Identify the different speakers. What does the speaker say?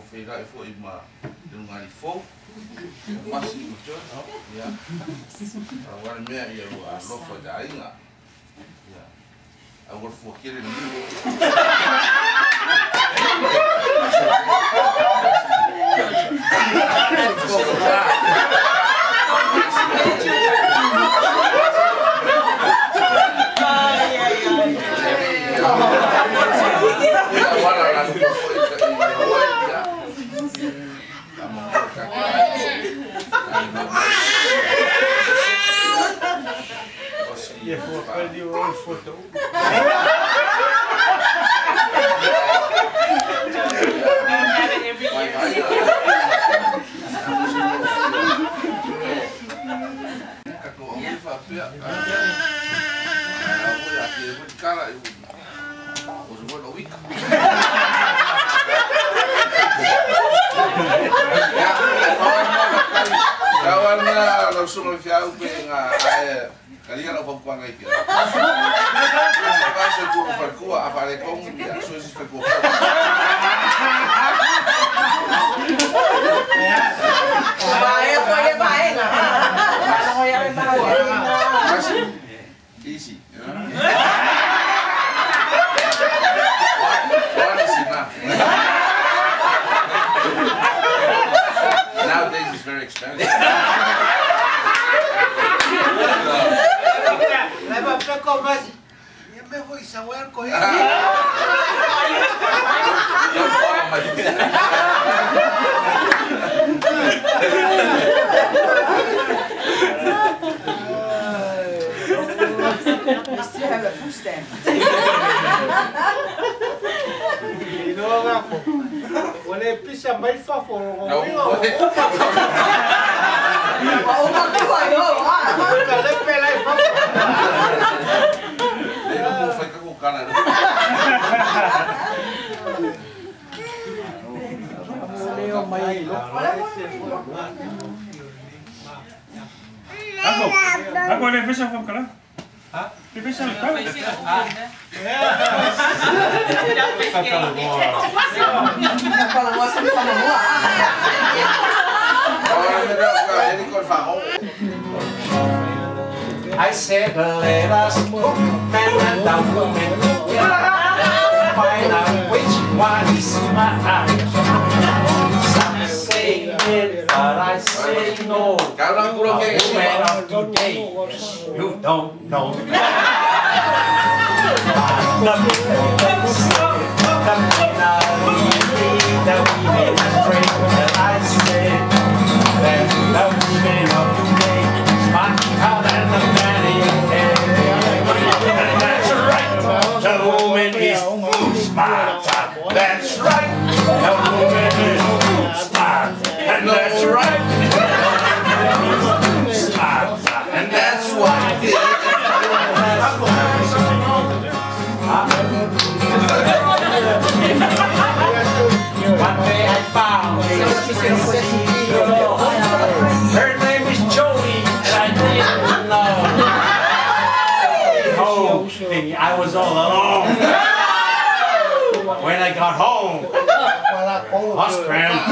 Speaker 1: whewhira e fo I ma ngari fo. Masi I ucho. Ia. Wara mea ia rua lofa da inga. Ia. Agora fo kere ni. Easy. Nowadays it's very expensive.
Speaker 2: We still have a food stamp.
Speaker 3: You know what? When I piece of my for
Speaker 4: Aku ada facial from kalau? Hah? Facial from?
Speaker 5: I said let us put man and the woman together, find out which one is mine. Some say it, but I say no. The woman of today, you don't know. The women straight, and I said that the women of today is much better than the man in and that's right, the woman is smarter. That's right, the woman is smart, and that's right, smarter, and that's why. One day I found a girl. Her name is Jody, and I didn't know. Oh, I was all alone. When I got home, I was cramped.